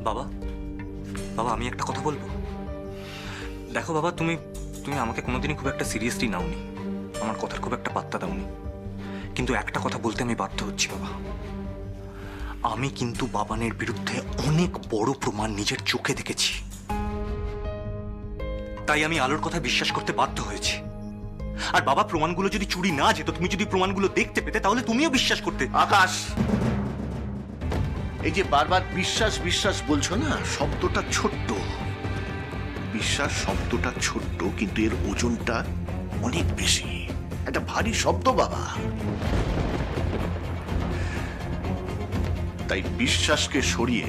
বাবা, বাবা আমি একটা কথা বলবো। দেখো বাবা, তুমি তুমি আমাকে কোনোদিনই খুব একটা সিরিয়াসলি নাওনি, আমার কথার খুব একটা পাত্তা দাওনি, কিন্তু একটা কথা বলতে আমি বাধ্য হচ্ছি বাবা। আমি কিন্তু বাবানের বিরুদ্ধে অনেক বড় প্রমাণ নিজের চোখে দেখেছি, তাই আমি আলোর কথা বিশ্বাস করতে বাধ্য হয়েছি। আর বাবা, প্রমাণগুলো যদি চুরি না যেত, তুমি যদি প্রমাণগুলো দেখতে পেতে, তাহলে তুমিও বিশ্বাস করতে। আকাশ, এই যে বারবার বিশ্বাস বিশ্বাস বলছো না, শব্দটা ছোট্ট। বিশ্বাস শব্দটা ছোট্ট, কিন্তু এর ওজনটা অনেক বেশি। একটা ভারী শব্দ বাবা। তাই বিশ্বাসকে সরিয়ে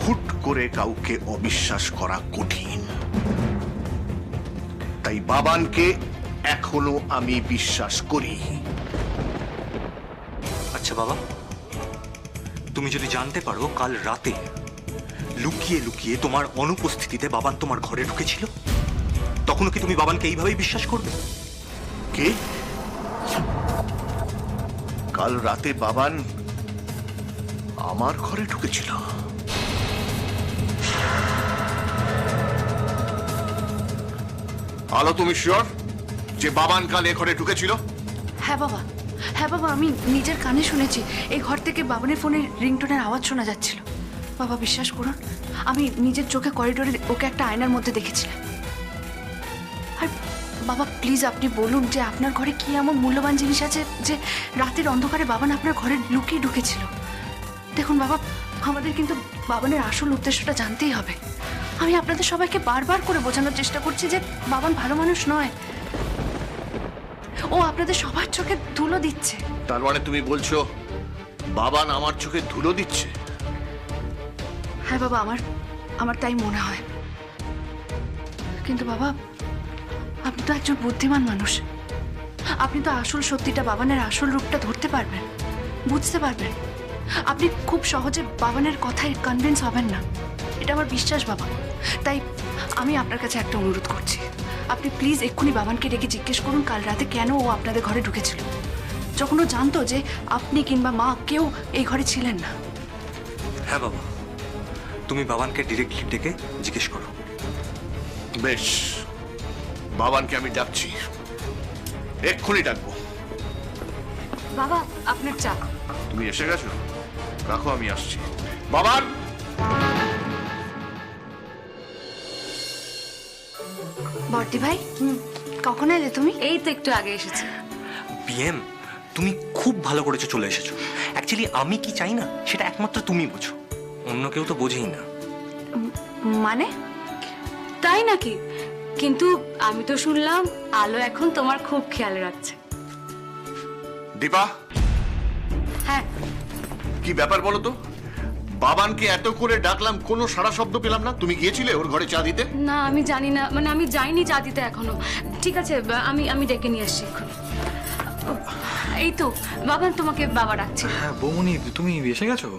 হুট করে কাউকে অবিশ্বাস করা কঠিন। তাই বাবানকে এখনো আমি বিশ্বাস করি। আচ্ছা বাবা, তুমি যদি জানতে পারো কাল রাতে লুকিয়ে লুকিয়ে তোমার অনুপস্থিতিতে বাবান তোমার ঘরে ঢুকেছিল, তখনও কি তুমি বাবানকে এইভাবেই বিশ্বাস করবে? কে? কাল রাতে বাবান আমার ঘরে ঢুকেছিল? আলো, তুমি শিওর যে বাবান কাল এ ঘরে ঢুকেছিল? হ্যাঁ বাবা, হ্যাঁ বাবা, আমি নিজের কানে শুনেছি। এই ঘর থেকে বাবানের ফোনের রিংটোনের আওয়াজ শোনা যাচ্ছিল। বাবা বিশ্বাস করুন, আমি নিজের চোখে করিডোরে ওকে একটা আয়নার মধ্যে দেখেছিলাম। আর বাবা প্লিজ আপনি বলুন যে আপনার ঘরে কি এমন মূল্যবান জিনিস আছে যে রাতের অন্ধকারে বাবান আপনার ঘরে লুকিয়ে ঢুকেছিল। দেখুন বাবা, আমাদের কিন্তু বাবানের আসল উদ্দেশ্যটা জানতেই হবে। আমি আপনাদের সবাইকে বারবার করে বোঝানোর চেষ্টা করছি যে বাবান ভালো মানুষ নয়, ও আপনাদের সবার চোখে ধুলো দিচ্ছে। তার মানে তুমি বলছো বাবান আমার চোখে ধুলো দিচ্ছে? হ্যাঁ বাবা, আমার তাই মনে হয়। কিন্তু বাবা, আপনি তো একজন বুদ্ধিমান মানুষ, আপনি তো আসল সত্যিটা, বাবানের আসল রূপটা ধরতে পারবেন, বুঝতে পারবেন। আপনি খুব সহজে বাবানের কথায় কনভিন্স হবেন না, এটা আমার বিশ্বাস বাবা। তাই আমি আপনার কাছে একটা অনুরোধ করছি, আপনি প্লিজ এক্ষুনি বাবানকে ডেকে জিজ্ঞেস করুন কাল রাতে কেন ও আপনাদের ঘরে ঢুকেছিল, যখন ও জানতো যে আপনি কিংবা মা কেউ এই ঘরে ছিলেন না। হ্যাঁ বাবা, তুমি বাবানকে ডিরেক্টলি ডেকে জিজ্ঞেস করো। বেশ, বাবানকে আমি ডাকছি, এক্ষুনি ডাকবো। বাবা আপনার চা। তুমি এসে গেছো? রাখো, আমি আসছি। বাবান! বর্দি ভাই, কখন এলে তুমি? এই তো একটু আগে এসেছি। বিএম, তুমি খুব ভালো করেছো চলে এসেছো। অ্যাকচুয়ালি আমি কি চাই না সেটা একমাত্র তুমি বোঝো, অন্য কেউ তো বোঝেই না। মানে? তাই নাকি? কিন্তু আমি তো শুনলাম আলো এখন তোমার খুব খেয়াল রাখছে। দীপা, হ্যাঁ, কি ব্যাপার বলো তো? বাবানকে এত করে ডাকলাম, কোনো সাড়া শব্দ পেলাম না। তুমি গিয়েছিলে ওর ঘরে চা দিতে? না আমি জানি না, মানে আমি যাইনি চা দিতে এখনো। ঠিক আছে, আমি ডেকে নিয়ে আসছি এখন। এই তো বাবা, তোমাকে বাবা ডাকছে। হ্যাঁ বৌমনি, তুমি এসে গেছো?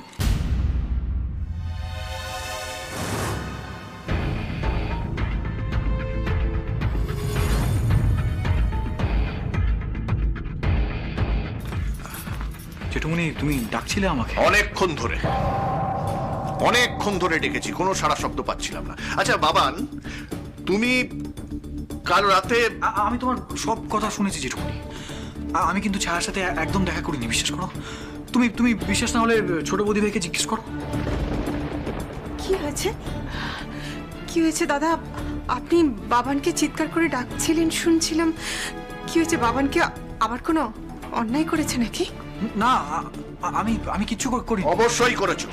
জেঠুমনি, তুমি ডাকছিলে আমাকে? অনেকক্ষণ ধরে ডেকেছি, কোনো সাড়া শব্দ পাচ্ছিলাম না। আচ্ছা বাবান, তুমি কাল রাতে... আমি তোমার সব কথা শুনেছি জেঠুমনি। আমি কিন্তু ছায়ার সাথে একদম দেখা করিনি, বিশ্বাস করো। তুমি বিশ্বাস না হলে ছোট বৌদি ভাইকে জিজ্ঞেস করো। কি হয়েছে? কি হয়েছে দাদা? আপনি বাবানকে চিৎকার করে ডাকছিলেন শুনছিলাম। কি হয়েছে? বাবানকে আবার কোনো অন্যায় করেছে নাকি? না, আমি কিচ্ছু করি। অবশ্যই করেছো।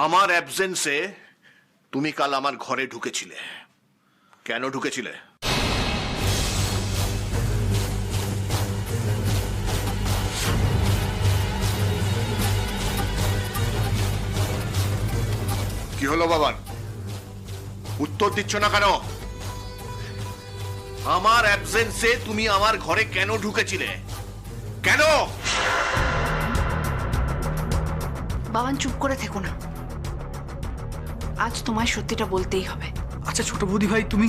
আমার অ্যাবসেন্সে তুমি কাল আমার ঘরে ঢুকেছিলে। কেন ঢুকেছিলে? কি হলো বাবান, উত্তর দিচ্ছ না কেন? আমার অ্যাবসেন্সে তুমি আমার ঘরে কেন ঢুকেছিলে? কেন? বাবান চুপ করে থেকো না, আজ তোমায় সত্যিটা বলতেই হবে। আচ্ছা ছোট বৌদি ভাই, তুমি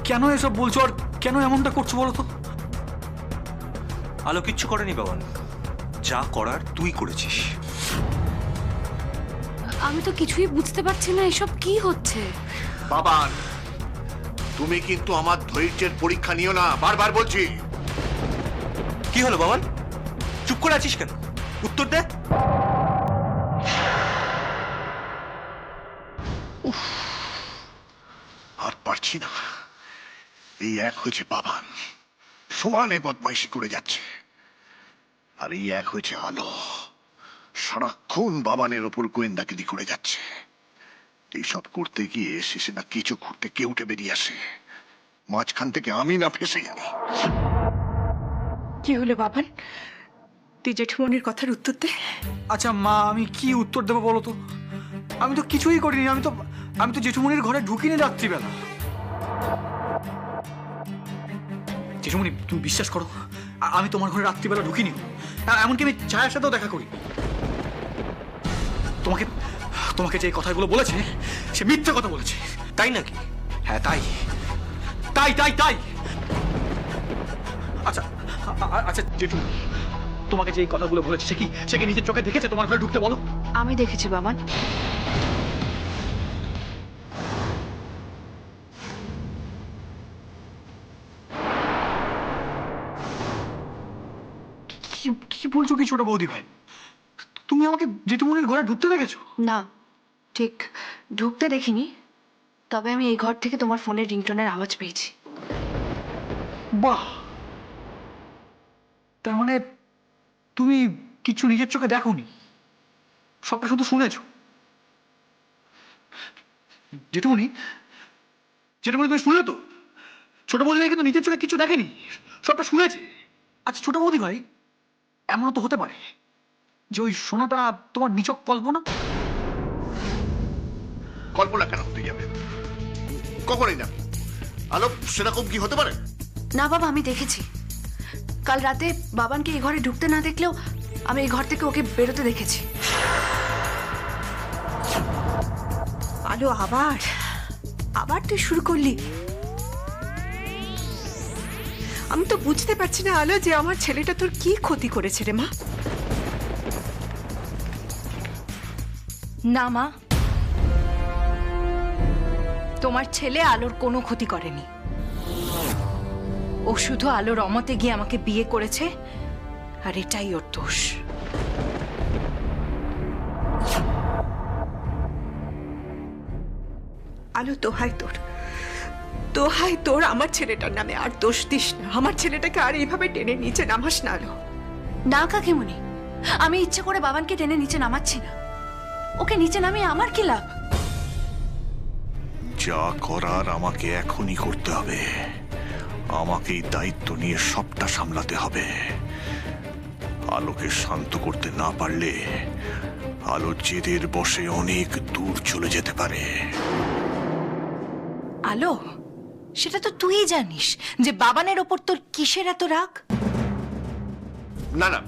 কেন এসব বলছো আর কেন এমনটা করছো বলো তো? আলো কিচ্ছু করেনি বাবান, যা করার তুই করেছিস। আমি তো কিছুই বুঝতে পারছি না এসব কি হচ্ছে। বাবান, তুমি কিন্তু আমার ধৈর্যের পরীক্ষা নিও না, বারবার বলছি। কি হলো বাবান, চুপ করে আছিস কেন? উত্তর দে। আর পারছি না। এই এক হয়েছে বাবান, সমানে বদমাইশি করে যাচ্ছে, আর এই এক হয়েছে আলো, সারাক্ষণ বাবানের ওপর গোয়েন্দাগিরি করে যাচ্ছে। এইসব করতে গিয়ে শেষে না কিছু ঘুরতে কে উঠে বেরিয়ে আসে, মাঝখান থেকে আমি না ফেসে যাই। কি হলো বাবান? তুই জেঠুমনির কথার উত্তর দে। আচ্ছা মা, আমি কি উত্তর দেবো বলো তো? আমি তো কিছুই করিনি। আমি তো জেঠুমনির ঘরে ঢুকিনি রাত্রিবেলা। জেঠুমনি, তুমি বিশ্বাস করো, আমি তোমার ঘরে রাত্রিবেলা ঢুকিনি। এমনকি আমি ছায়ার সাথেও দেখা করি। তোমাকে তোমাকে যে কথাগুলো বলেছে সে মিথ্যে কথা বলেছে। তাই নাকি? হ্যাঁ, তাই তাই তাই তাই আচ্ছা আচ্ছা জেঠুমনি, তোমাকে যে এই কথাগুলো বলেছে সে কি নিজের চোখে দেখেছে তোমার ঘরে ঢুকতে? বলো। আমি দেখেছি বাবান। কি কি বলছো কি ছোট বৌদি ভাই? তুমি আমাকে জেঠুমনির ঘরে ঢুকতে দেখেছো? না, ঠিক ঢুকতে দেখিনি, তবে আমি এই ঘর থেকে তোমার ফোনের রিংটোনের আওয়াজ পেয়েছি। বাহ, তার মানে তুমি কিছু নিজের চোখে দেখোনি, সবটা শুধু শুনেছো। জেঠুমনি, জেঠুমনি তুমি শুনে তো? ছোট বৌদি ভাই কিন্তু নিজের চোখে কিছু দেখেনি, সবটা শুনেছে। আচ্ছা ছোট বৌদি ভাই, এমনও তো হতে পারে যে ওই শোনাটা তোমার নিছক কল্পনা। কল্পনা কেন হতে যাবে? কখনোই না। আলো, সেরকম কি হতে পারে? না বাবা, আমি দেখেছি। কাল রাতে বাবানকে এই ঘরে ঢুকতে না দেখলেও আমি এই ঘর থেকে ওকে বেরোতে দেখেছি। আলো, আবার তুই শুরু করলি? আমি তো বুঝতে পারছি না আলো, যে আমার ছেলেটা তোর কি ক্ষতি করেছে রে মা? না মা, তোমার ছেলে আলোর কোনো ক্ষতি করেনি। ও শুধু আলোর অমতে গিয়ে আমাকে বিয়ে করেছে, আর এটাই ওর দোষ। আলো, দোহাই তোর আমার ছেলেটার নামে আর দোষ দিস না। আমার ছেলেটাকে আর এইভাবে টেনে নিচে নামাস না আলো। না কাকিমণি, আমি ইচ্ছে করে বাবানকে টেনে নিচে নামাচ্ছি না। ওকে নিচে নামিয়ে আমার কি লাভ? যা করার আমাকে এখনই করতে হবে। আমাকে এই দায়িত্ব নিয়ে সবটা সামলাতে হবে। আলোকে শান্ত করতে না পারলে আলো জেদের বশে অনেক দূর চলে যেতে পারে। আলো, সেটা তো তুই জানিস যে বাবানের ওপর তোর কিসের এত রাগ। না না,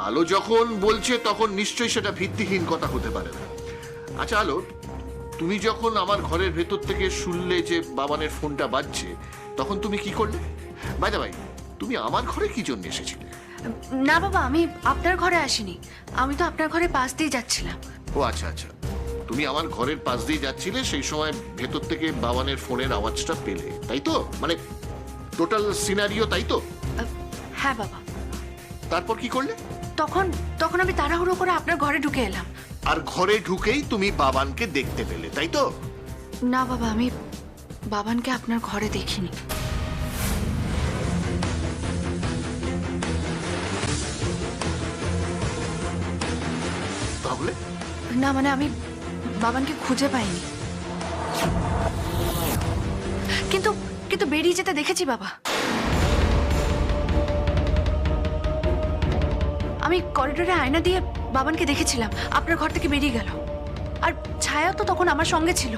আলো যখন বলছে তখন নিশ্চয়ই সেটা ভিত্তিহীন কথা হতে পারে না। আচ্ছা আলো, তুমি যখন আমার ঘরের ভেতর থেকে শুনলে যে বাবানের ফোনটা বাজছে, তখন তুমি কি করলে? বাইদা ভাই, তুমি আমার ঘরে কি জন্য এসেছিলে? না বাবা, আমি আপনার ঘরে আসিনি। আমি তো আপনার ঘরে পাশ দিয়ে যাচ্ছিলাম। ও আচ্ছা আচ্ছা, তুমি আমার ঘরের পাশ দিয়ে যাচ্ছিলে, সেই সময় ভেতর থেকে বাবানের ফোনের আওয়াজটা পেলে, তাই তো? মানে টোটাল সিনারিও তাই তো? হ্যাঁ বাবা। তারপর কি করলে? তখন আমি তাড়াহুড়ো করে আপনার ঘরে ঢুকে এলাম। আর ঘরে ঢুকেই তুমি বাবানকে দেখতে পেলে, তাই তো? না বাবা, আমি বাবানকে আপনার ঘরে দেখিনি। তাহলে? না মানে আমি বাবানকে খুঁজে পাইনি, কিন্তু বেরিয়ে যেতে দেখেছি বাবা। আমি করিডোরে আয়না দিয়ে বাবানকে দেখেছিলাম, আপনার ঘর থেকে বেরিয়ে গেল। আর ছায়া তো তখন আমার সঙ্গে ছিল।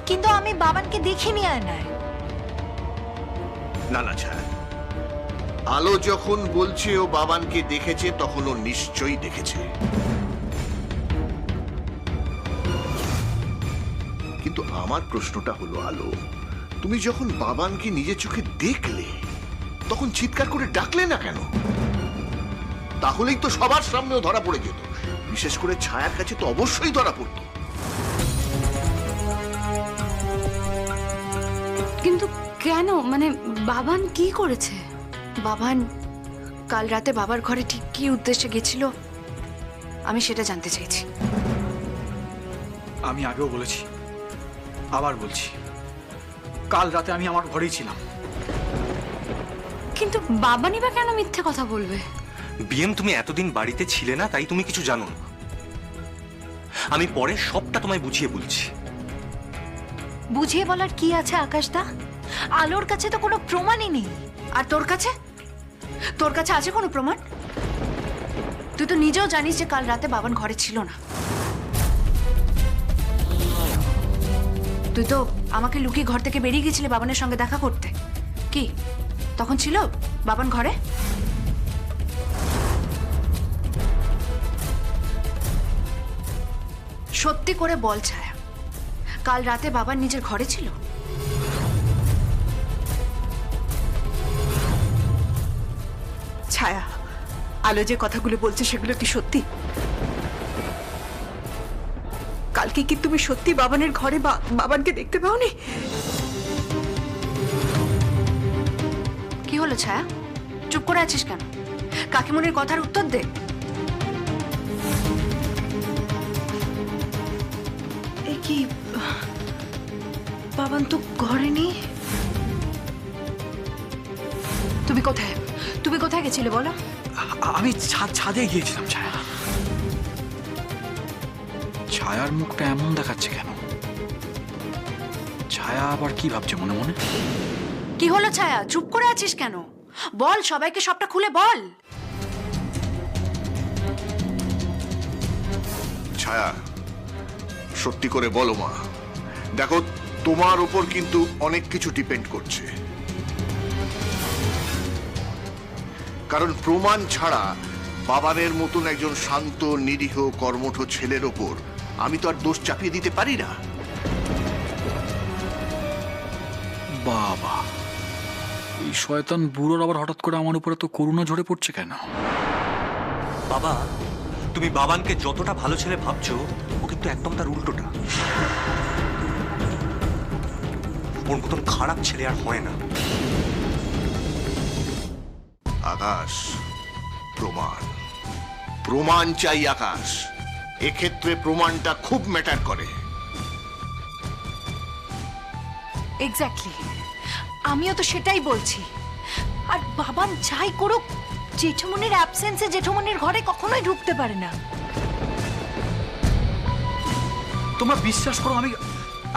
কিন্তু আমি বাবানকে দেখিনি আয়নায়। না না ছায়া, আলো যখন বলছে ও বাবানকে দেখেছে, তখন ও নিশ্চয়ই দেখেছে। কিন্তু আমার প্রশ্নটা হলো আলো, তুমি যখন বাবানকে নিজের চোখে দেখলে, তখন চিৎকার করে ডাকলে না কেন? তাহলেই তো সবার সামনেও ধরা পড়ে যেত। বিশেষ করে ছায়ার কাছে তো অবশ্যই ধরা পড়তো। কিন্তু কেন, মানে বাবান কি করেছে? বাবান কাল রাতে বাবার ঘরে ঠিক কি উদ্দেশ্যে গেছিল আমি সেটা জানতে চাইছি। আমি আগেও বলেছি, আবার বলছি, কাল রাতে আমি আমার ঘরেই ছিলাম। কিন্তু বাবানই বা কেন মিথ্যে কথা বলবে? বিএম, তুমি এতদিন বাড়িতে ছিলে না, তাই তুমি কিছু জানো না। আমি পরে সবটা তোমায় বুঝিয়ে বলছি। বুঝিয়ে বলার কি আছে আকাশদা? আলোর কাছে তো কোনো প্রমাণই নেই। আর তোর কাছে? তোর কাছে আছে কোনো প্রমাণ? তুই তো নিজেও জানিস যে কাল রাতে বাবান ঘরে ছিল না। তুই তো আমাকে লুকিয়ে ঘর থেকে বেরিয়ে গেছিলি বাবানের সঙ্গে দেখা করতে। কি তখন ছিল বাবান ঘরে? সত্যি করে বল ছায়া, কাল রাতে বাবান নিজের ঘরে ছিল? ছায়া, আলো যে কথাগুলো বলছে সেগুলো কি সত্যি? কালকে কি তুমি সত্যি বাবানের ঘরে বাবানকে দেখতে পাওনি? কি হলো ছায়া, চুপ করে আছিস কেন? কাকিমুনির কথার উত্তর দে। এ কি, বাবান তো ঘরে নেই। তুমি কোথায়, তুমি কোথায় গেছিলে বলো? আমি ছাদে গিয়েছিলাম। ছায়া, ছায়ার মুখটা এমন দেখাচ্ছে কেন? ছায়া আবার কি ভাবছে মনে মনে? কি হলো ছায়া, চুপ করে আছিস কেন? বল, সবাইকে সবটা খুলে বল। ছায়া, সত্যি করে বলো মা। দেখো, তোমার উপর কিন্তু অনেক কিছু ডিপেন্ড করছে। কারণ প্রমাণ ছাড়া বাবানের মতন একজন শান্ত, নিরীহ, কর্মঠ ছেলের ওপর আমি তো আর দোষ চাপিয়ে দিতে পারি না। বাবা, এই শয়তান বুড়োর আবার হঠাৎ করে আমার উপরে তো করুণা ঝরে পড়ছে কেন? বাবা, তুমি বাবানকে যতটা ভালো ছেলে ভাবছো, ও কিন্তু একদম তার উল্টোটা। ওর মতন খারাপ ছেলে আর হয় না। আকাশ, প্রমাণ, প্রমাণ চাই আকাশ। এক্ষেত্রে প্রমাণটা খুব ম্যাটার করে। এক্স্যাক্টলি, আমিও তো সেটাই বলছি। আর বাবান যাই করুক, জেঠুমনির অ্যাবসেন্সে জেঠুমনির ঘরে কখনোই ঢুকতে পারে না। তোমরা বিশ্বাস করো,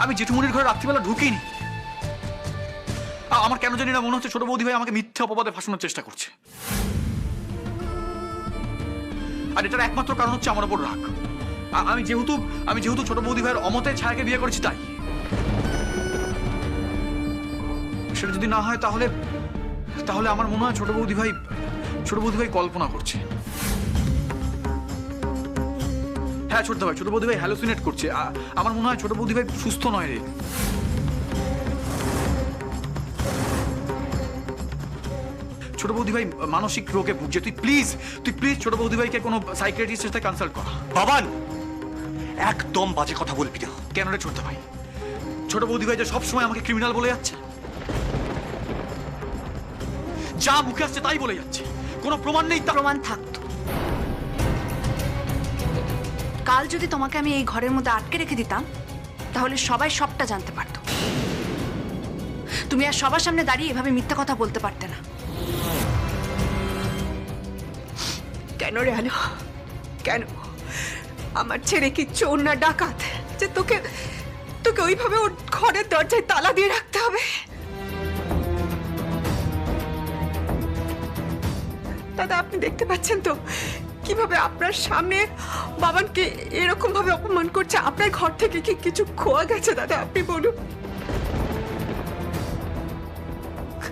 আমি জেঠুমনির ঘরে রাত্রিবেলা ঢুকিনি। আমার কেন জানি না মনে হচ্ছে ছোট বৌদি ভাই আমাকে মিথ্যে অপবাদে ফাঁসানোর চেষ্টা করছে। আর এটার একমাত্র কারণ হচ্ছে আমার উপর রাগ। আমি যেহেতু ছোট বৌদি ভাইয়ের অমতে ছায়াকে বিয়ে করেছি, তাই। সেটা যদি না হয় তাহলে আমার মনে হয় ছোট বৌদি ভাই কল্পনা করছে। হ্যাঁ ছোট বৌদি ভাই হ্যালোসিনেট করছে। আমার মনে হয় ছোট বৌদি ভাই সুস্থ নয় রে। ছোট বৌদি ভাই মানসিক রোগে ভুগছে। তুই প্লিজ ছোট বৌদি ভাইকে কোনো সাইকিয়াট্রিস্টের সাথে কনসাল্ট কর। বাবান, একদম বাজে কথা বলবি না। কেন রে ছোট ভাই? ছোট বৌদি ভাই যে সবসময় আমাকে ক্রিমিনাল বলে যাচ্ছে, যা মুখে আসছে তাই বলে যাচ্ছে, কোনো প্রমাণ নেই। প্রমাণ থাকতো, কাল যদি তোমাকে আমি এই ঘরের মধ্যে আটকে রেখে দিতাম, তাহলে সবাই সবটা জানতে পারতো। তুমি আর সবার সামনে দাঁড়িয়ে এভাবে মিথ্যা কথা বলতে পারতে না। কেন রে আলো, কেন? আমার ছেলে কি চোর না ডাকাত যে তোকে ওইভাবে ওর ঘরের দরজায় তালা দিয়ে রাখতে হবে? দাদা, আপনি দেখতে পাচ্ছেন তো কিভাবে আপনার সামনে বাবানকে এরকম ভাবে অপমান করছে? আপনার ঘর থেকে কি কিছু খোয়া গেছে দাদা? আপনি বলুন।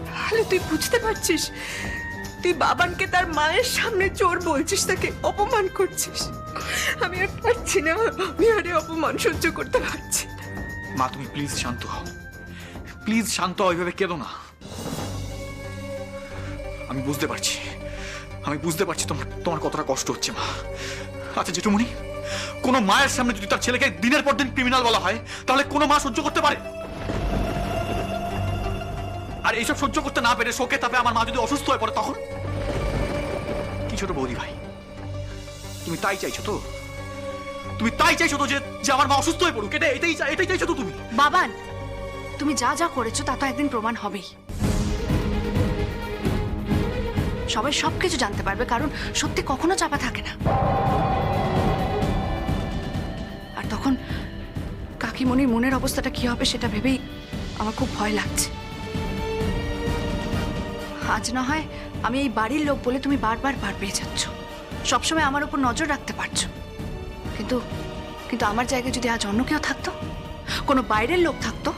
তাহলে তুই বুঝতে পারছিস, তুই বাবানকে তার মায়ের সামনে চোর বলছিস, তাকে অপমান করছিস। আমি আর পারছি না, আমি আর এই অপমান সহ্য করতে পারছি না। মা, তুমি প্লিজ শান্ত হও, প্লিজ শান্ত হও, ওইভাবে কেঁদো না। আমি বুঝতে পারছি আমি বুঝতে পারছি তোমার তোমার কতটা কষ্ট হচ্ছে মা। আচ্ছা জেঠুমণি, কোনো মায়ের সামনে যদি তার ছেলেকে দিনের পর দিন ক্রিমিনাল বলা হয়, তাহলে কোনো মা সহ্য করতে পারে? আর এইসব সহ্য করতে না পেরে শোকে তাপে আমার মা যদি অসুস্থ হয়ে পড়ে, তখন কি? ছোট বৌদি ভাই, তুমি তাই চাইছো তো? তুমি তাই চাইছো তো যে আমার মা অসুস্থ হয়ে পড়ুক? এটাই চাইছো তো তুমি? বাবান, তুমি যা যা করেছো তা তো একদিন প্রমাণ হবেই। সবাই সবকিছু জানতে পারবে, কারণ সত্যি কখনো চাপা থাকে না। আর তখন কাকিমণির মনের অবস্থাটা কি হবে সেটা ভেবেই আমার খুব ভয় লাগছে। আজ না হয় আমি এই বাড়ির লোক বলে তুমি বারবার পার পেয়ে যাচ্ছ, সবসময় আমার উপর নজর রাখতে পারছো, কিন্তু কিন্তু আমার জায়গায় যদি আজ অন্য কেউ থাকতো, কোনো বাইরের লোক থাকতো,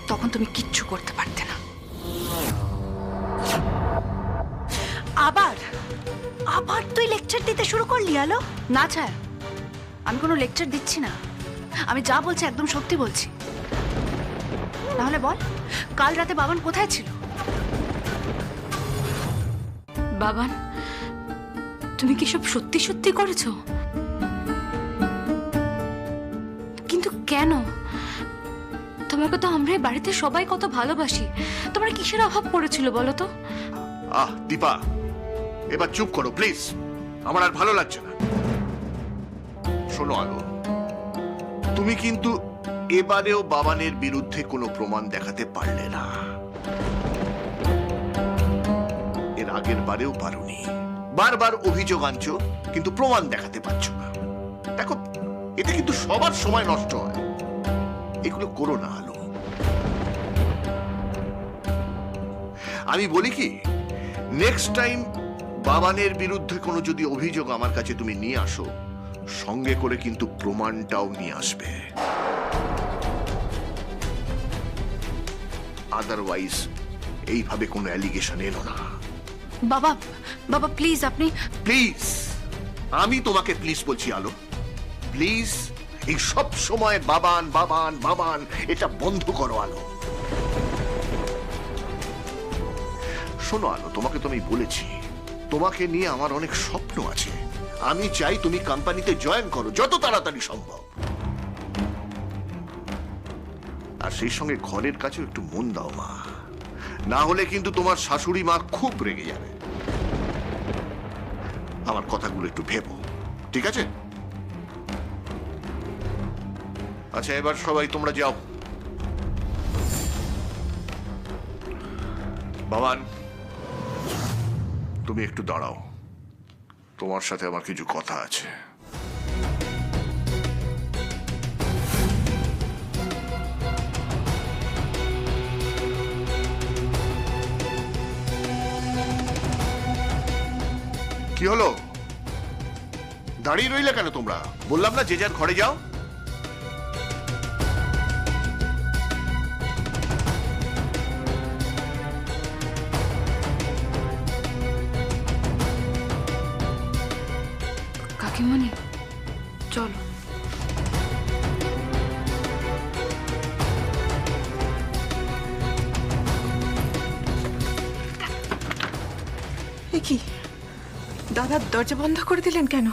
তখন তুমি কিচ্ছু করতে পারতে না। আবার আবার তুই লেকচার দিতে শুরু করলি আলো? না ছায়া, আমি কোনো লেকচার দিচ্ছি না, আমি যা বলছি একদম সত্যি বলছি। তাহলে বল, কাল রাতে বাবান কোথায় ছিল? বাবান, তুমি কি সব সত্যি সত্যি করেছো? কিন্তু কেন? তোমাকে তো আমরা এই বাড়িতে সবাই কত ভালোবাসি, তোমার কিসের অভাব পড়েছিল বলো তো? দীপা, এবার চুপ করো প্লিজ, আমার আর ভালো লাগছে না। শোনো আলো, তুমি কিন্তু এবারেও বাবানের বিরুদ্ধে কোনো প্রমাণ দেখাতে পারলে না। এর আগের বারেও পারোনি, বারবার অভিযোগ আনছো কিন্তু প্রমাণ দেখাতে পারছো না। দেখো, এতে কিন্তু সবার সময় নষ্ট হয়, এগুলো করো না আলো। আমি বলি কি, নেক্সট টাইম বাবানের বিরুদ্ধে কোনো যদি অভিযোগ আমার কাছে তুমি নিয়ে আসো, সঙ্গে করে কিন্তু প্রমাণটাও নিয়ে আসবে, আদারওয়াইজ এইভাবে কোনো অ্যালিগেশন এলো না। বাবা, বাবা প্লিজ, আপনি প্লিজ, আমি তোমাকে প্লিজ বলছি আলো, প্লিজ এই সব সময় বাবান বাবান বাবান এটা বন্ধ করো আলো। শোনো আলো, তোমাকে তো আমি বলেছি, তোমাকে নিয়ে আমার অনেক স্বপ্ন আছে। আমি চাই তুমি কোম্পানিতে জয়েন করো যত তাড়াতাড়ি সম্ভব, আর সেই সঙ্গে ঘরের কাছেও একটু মন দাও মা, না হলে কিন্তু তোমার শাশুড়ি মা খুব রেগে যাবে। আমার কথাগুলো একটু ভেবো, ঠিক আছে? আচ্ছা, এবার সবাই তোমরা যাও। বাবান, তুমি একটু দাঁড়াও, তোমার সাথে আমার কিছু কথা আছে। কি হলো? দাঁড়িয়ে রইলে কেন তোমরা? বললাম না যে যার ঘরে যাও। কাকিমণি, চলো। এ কি দাদা, দরজা বন্ধ করে দিলেন কেন?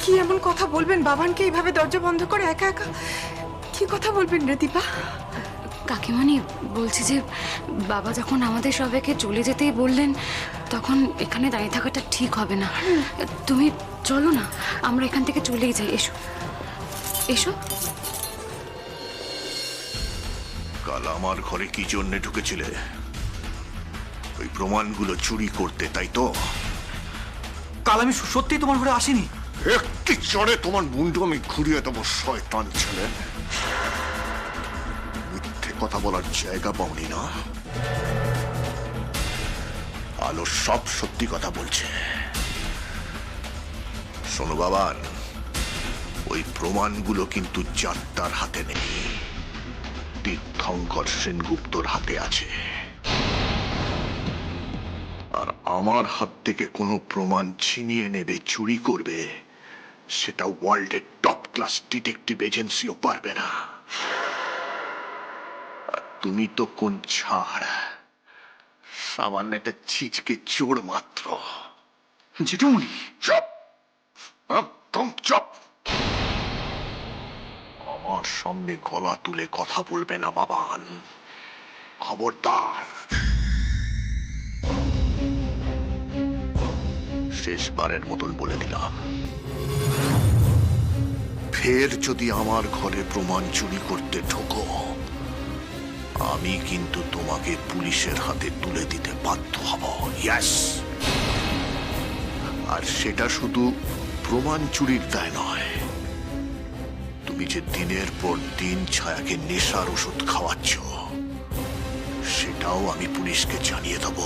কি এমন কথা বলবেন বাবানকে এইভাবে দরজা বন্ধ করে একা একা? কি কথা বলবেন রে দীপা? কাকিমণি, বলছি যে বাবা যখন আমাদের সবাইকে চলে যেতেই বললেন, তখন এখানে দাঁড়িয়ে থাকাটা ঠিক হবে না। তুমি চলো না, আমরা এখান থেকে চলেই যাই। এসো এসো। কাল আমার ঘরে কি জন্য ঢুকেছিলে? ওই প্রমাণগুলো চুরি করতে, তাই তো? কাল আমি সত্যি তোমার ঘরে আসিনি। একটি চড়ে তোমার মুন্ডু আমি ঘুরিয়ে দেবো শয়তান ছেলে। মিথ্যে কথা বলার জায়গা পাওনি না? আলো সব সত্যি কথা বলছে। শোনো বাবান, ওই প্রমাণগুলো কিন্তু যাত্রার হাতে নেই, তীর্থঙ্কর সেনগুপ্তর হাতে আছে। আর আমার হাত থেকে কোনো প্রমাণ ছিনিয়ে নেবে, চুরি করবে, সেটা ওয়ার্ল্ডের টপ ক্লাস ডিটেকটিভ এজেন্সিও পারবে না। আর তুমি তো কোন ছাড়, সামান্য একটা ছিচকে চোর মাত্র। জেঠুমনি চুপ, একদম চুপ। আমার সামনে গলা তুলে কথা বলবে না বাবান, খবরদার। শেষবারের মতন বলে দিলাম, ফের যদি আমার ঘরে প্রমাণ চুরি করতে ঢোকো, আমি কিন্তু তোমাকে পুলিশের হাতে তুলে দিতে বাধ্য হব। ইয়েস। আর সেটা শুধু প্রমাণ চুরির দায় নয়, তুমি যে দিনের পর দিন ছায়াকে নেশার ওষুধ খাওয়াচ্ছ, সেটাও আমি পুলিশকে জানিয়ে দেব।